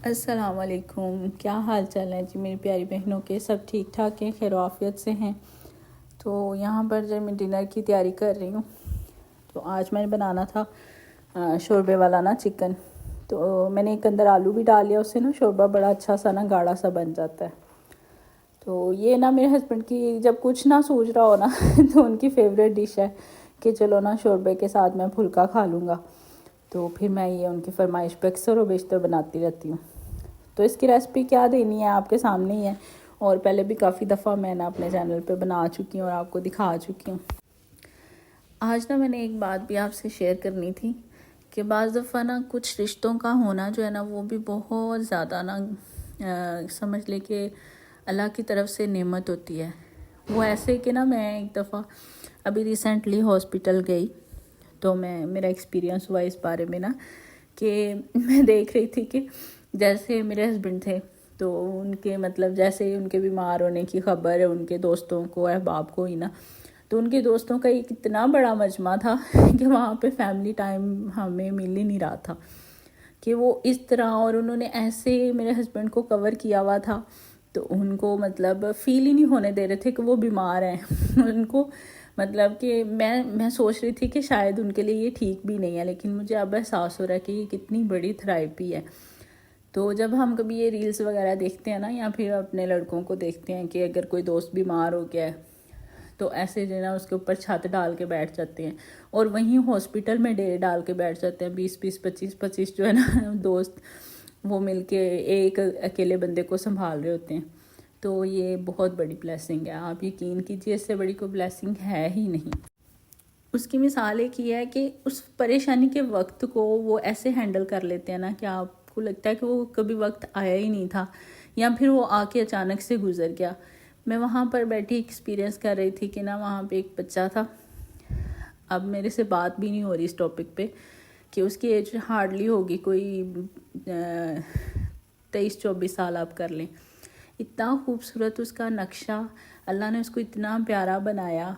السلام علیکم، کیا حال چال ہے جی میری پیاری بہنوں کے؟ سب ٹھیک ٹھاک ہیں، خیر و عافیت سے ہیں؟ تو یہاں پر جب میں ڈنر کی تیاری کر رہی ہوں تو آج میں نے بنانا تھا شوربے والا نا چکن. تو میں نے ایک اندر آلو بھی ڈال لیا، اس سے نا شوربہ بڑا اچھا سا نا گاڑھا سا بن جاتا ہے. تو یہ نا میرے ہسبینڈ کی جب کچھ نہ سوچ رہا ہو نا تو ان کی فیوریٹ ڈش ہے کہ چلو نا شوربے کے ساتھ میں پھلکا کھا لوں گا. تو پھر میں یہ ان کی فرمائش پہ اکثر و بیشتر بناتی رہتی ہوں. تو اس کی ریسپی کیا دینی ہے آپ کے سامنے ہی ہے، اور پہلے بھی کافی دفعہ میں نا اپنے چینل پہ بنا چکی ہوں اور آپ کو دکھا چکی ہوں. آج نا میں نے ایک بات بھی آپ سے شیئر کرنی تھی کہ بعض دفعہ نا کچھ رشتوں کا ہونا جو ہے نا وہ بھی بہت زیادہ نا سمجھ لے کہ اللہ کی طرف سے نعمت ہوتی ہے. وہ ایسے کہ نا میں ایک دفعہ ابھی ریسنٹلی ہاسپٹل گئی تو میرا ایکسپیرینس ہوا اس بارے میں نا کہ میں دیکھ رہی تھی کہ جیسے میرے ہسبینڈ تھے تو ان کے مطلب جیسے ان کے بیمار ہونے کی خبر ان کے دوستوں کو احباب کو ہی نا، تو ان کے دوستوں کا ایک اتنا بڑا مجمع تھا کہ وہاں پہ فیملی ٹائم ہمیں مل ہی نہیں رہا تھا کہ وہ اس طرح، اور انہوں نے ایسے میرے ہسبینڈ کو کور کیا ہوا تھا تو ان کو مطلب فیل ہی نہیں ہونے دے رہے تھے کہ وہ بیمار ہیں. ان کو مطلب کہ میں سوچ رہی تھی کہ شاید ان کے لیے یہ ٹھیک بھی نہیں ہے، لیکن مجھے اب احساس ہو رہا ہے کہ یہ کتنی بڑی تھراپی ہے. تو جب ہم کبھی یہ ریلز وغیرہ دیکھتے ہیں نا یا پھر اپنے لڑکوں کو دیکھتے ہیں کہ اگر کوئی دوست بیمار ہو گیا ہے تو ایسے جو ہے نا اس کے اوپر چھت ڈال کے بیٹھ جاتے ہیں اور وہیں ہاسپٹل میں ڈیرے ڈال کے بیٹھ جاتے ہیں، 20 25 جو ہے نا دوست وہ مل کے ایک اکیلے بندے کو سنبھال رہے ہوتے ہیں. تو یہ بہت بڑی بلیسنگ ہے، آپ یقین کیجئے اس سے بڑی کوئی بلیسنگ ہے ہی نہیں. اس کی مثال ایک یہ ہے کہ اس پریشانی کے وقت کو وہ ایسے ہینڈل کر لیتے ہیں نا کہ آپ کو لگتا ہے کہ وہ کبھی وقت آیا ہی نہیں تھا یا پھر وہ آ کے اچانک سے گزر گیا. میں وہاں پر بیٹھی ایکسپیرینس کر رہی تھی کہ نا وہاں پہ ایک بچہ تھا، اب میرے سے بات بھی نہیں ہو رہی اس ٹاپک پہ، کہ اس کی ایج ہارڈلی ہوگی کوئی 23-24 سال آپ کر لیں. اتنا خوبصورت اس کا نقشہ، اللہ نے اس کو اتنا پیارا بنایا،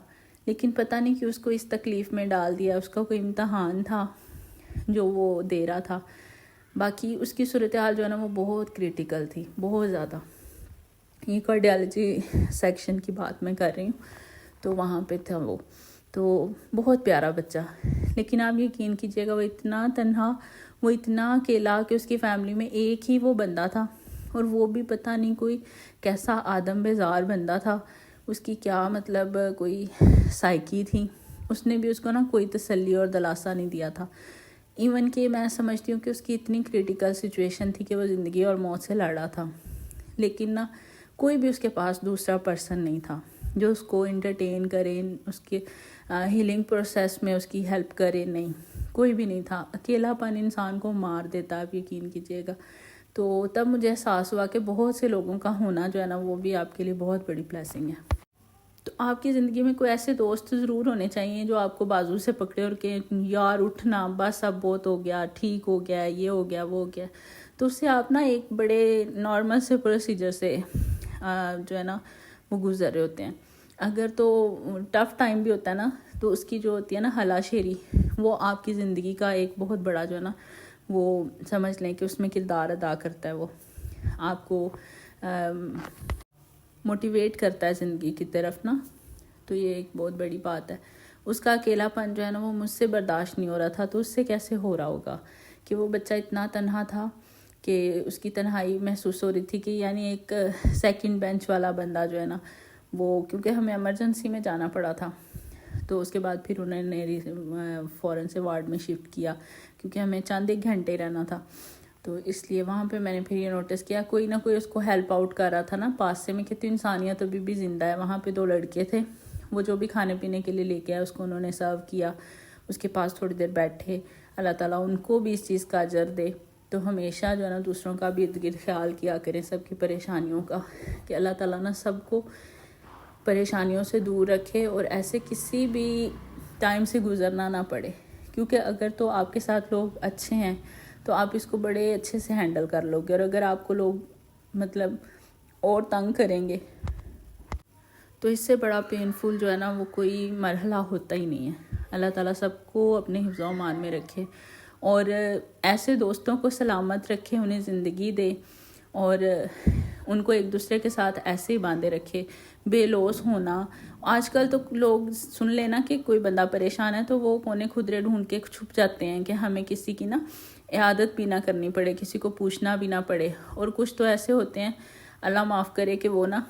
لیکن پتہ نہیں کہ اس کو اس تکلیف میں ڈال دیا. اس کا کوئی امتحان تھا جو وہ دے رہا تھا. باقی اس کی صورتحال جو ہے نا وہ بہت کریٹیکل تھی، بہت زیادہ. یہ کارڈیالوجی سیکشن کی بات میں کر رہی ہوں، تو وہاں پہ تھا وہ. تو بہت پیارا بچہ، لیکن آپ یقین کیجئے گا وہ اتنا تنہا، وہ اتنا اکیلا کہ اس کی فیملی میں ایک ہی وہ بندہ تھا، اور وہ بھی پتہ نہیں کوئی کیسا آدم بیزار بندہ تھا. اس کی کیا مطلب کوئی سائیکی تھی، اس نے بھی اس کو نا کوئی تسلی اور دلاسا نہیں دیا تھا. ایون کہ میں سمجھتی ہوں کہ اس کی اتنی کریٹیکل سچویشن تھی کہ وہ زندگی اور موت سے لڑ رہا تھا، لیکن نا کوئی بھی اس کے پاس دوسرا پرسن نہیں تھا جو اس کو انٹرٹین کرے، اس کے ہیلنگ پروسیس میں اس کی ہیلپ کرے. نہیں، کوئی بھی نہیں تھا. اکیلا پن انسان کو مار دیتا، آپ یقین کیجئے گا. تو تب مجھے احساس ہوا کہ بہت سے لوگوں کا ہونا جو ہے نا وہ بھی آپ کے لیے بہت بڑی بلیسنگ ہے. تو آپ کی زندگی میں کوئی ایسے دوست ضرور ہونے چاہیے جو آپ کو بازو سے پکڑے اور کہ یار اٹھنا، بس اب بہت ہو گیا، ٹھیک ہو گیا، یہ ہو گیا، وہ ہو گیا. تو اس سے آپ نا ایک بڑے نارمل سے پروسیجر سے جو ہے نا وہ گزر رہے ہوتے ہیں. اگر تو ٹف ٹائم بھی ہوتا ہے نا تو اس کی جو ہوتی ہے نا ہلا شیری، وہ آپ کی زندگی کا ایک بہت بڑا جو ہے نا وہ سمجھ لیں کہ اس میں کردار ادا کرتا ہے. وہ آپ کو موٹیویٹ کرتا ہے زندگی کی طرف نا. تو یہ ایک بہت بڑی بات ہے. اس کا اکیلا پن جو ہے نا وہ مجھ سے برداشت نہیں ہو رہا تھا، تو اس سے کیسے ہو رہا ہوگا کہ وہ بچہ اتنا تنہا تھا کہ اس کی تنہائی محسوس ہو رہی تھی. کہ یعنی ایک سیکنڈ بینچ والا بندہ جو ہے نا وہ، کیونکہ ہمیں ایمرجنسی میں جانا پڑا تھا تو اس کے بعد پھر انہوں نے فوراً سے وارڈ میں شفٹ کیا کیونکہ ہمیں چند ایک گھنٹے رہنا تھا. تو اس لیے وہاں پہ میں نے پھر یہ نوٹس کیا کوئی نہ کوئی اس کو ہیلپ آؤٹ کر رہا تھا نا پاس سے. میں کہتی ہوں انسانیت ابھی بھی زندہ ہے. وہاں پہ 2 لڑکے تھے، وہ جو بھی کھانے پینے کے لیے لے کے آئے اس کو انہوں نے سرو کیا، اس کے پاس تھوڑی دیر بیٹھے. اللہ تعالیٰ ان کو بھی اس چیز کا اجر دے. تو ہمیشہ جو ہے نا دوسروں کا بھی ارد گرد خیال کیا کریں، سب کی پریشانیوں کا، کہ اللہ تعالیٰ نا سب کو پریشانیوں سے دور رکھے اور ایسے کسی بھی ٹائم سے گزرنا نہ پڑے. کیونکہ اگر تو آپ کے ساتھ لوگ اچھے ہیں تو آپ اس کو بڑے اچھے سے ہینڈل کر لو گے، اور اگر آپ کو لوگ مطلب اور تنگ کریں گے تو اس سے بڑا پینفل جو ہے نا وہ کوئی مرحلہ ہوتا ہی نہیں ہے. اللہ تعالیٰ سب کو اپنے حفظ و امان میں رکھے اور ایسے دوستوں کو سلامت رکھے، انہیں زندگی دے، اور ان کو ایک دوسرے کے ساتھ ایسے ہی باندھے رکھے۔ بے لوث ہونا، آج کل تو لوگ سن لینا کہ کوئی بندہ پریشان ہے تو وہ کونے خدرے ڈھونڈ کے چھپ جاتے ہیں کہ ہمیں کسی کی نا عیادت بھی نہ کرنی پڑے، کسی کو پوچھنا بھی نہ پڑے۔ اور کچھ تو ایسے ہوتے ہیں، اللہ معاف کرے، کہ وہ نا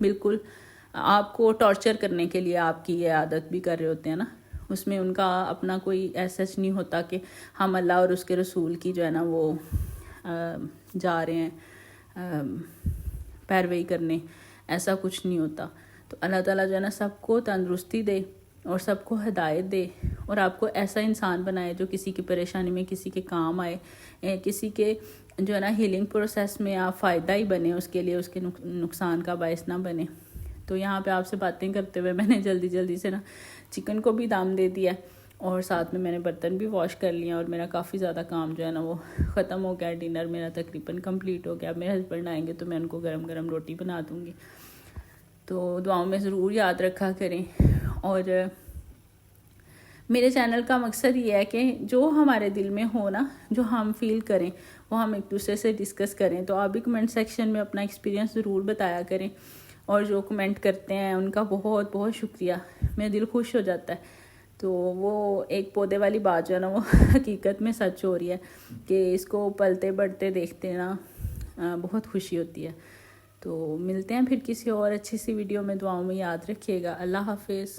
بالکل آپ کو ٹارچر کرنے کے لیے آپ کی عیادت بھی کر رہے ہوتے ہیں نا، اس میں ان کا اپنا کوئی ایسا نہیں ہوتا کہ ہم اللہ اور اس کے رسول کی جو ہے نا وہ جا رہے ہیں پیروی کرنے، ایسا کچھ نہیں ہوتا۔ تو اللہ تعالیٰ جو ہے نا سب کو تندرستی دے اور سب کو ہدایت دے، اور آپ کو ایسا انسان بنائے جو کسی کی پریشانی میں کسی کے کام آئے، کسی کے جو ہے نا ہیلنگ پروسیس میں آپ فائدہ ہی بنے، اس کے لیے اس کے نقصان کا باعث نہ بنے۔ تو یہاں پہ آپ سے باتیں کرتے ہوئے میں نے جلدی سے نا چکن کو بھی دام دے دیا، اور ساتھ میں نے برتن بھی واش کر لیا، اور میرا کافی زیادہ کام جو ہے نا وہ ختم ہو گیا۔ ڈنر میرا تقریباً کمپلیٹ ہو گیا۔ اب میرے ہسبینڈ آئیں گے تو میں ان کو گرم گرم روٹی بنا دوں گی۔ تو دعاؤں میں ضرور یاد رکھا کریں۔ اور میرے چینل کا مقصد یہ ہے کہ جو ہمارے دل میں ہو نا، جو ہم فیل کریں، وہ ہم ایک دوسرے سے ڈسکس کریں۔ تو آپ بھی کمنٹ سیکشن میں اپنا ایکسپیرینس ضرور بتایا کریں، اور جو کمنٹ کرتے ہیں ان کا بہت بہت شکریہ، میرا دل خوش ہو جاتا ہے۔ تو وہ ایک پودے والی بات جو ہے نا وہ حقیقت میں سچ ہو رہی ہے کہ اس کو پلتے بڑھتے دیکھتے نا بہت خوشی ہوتی ہے۔ تو ملتے ہیں پھر کسی اور اچھی سی ویڈیو میں، دعاؤں میں یاد رکھیے گا۔ اللہ حافظ۔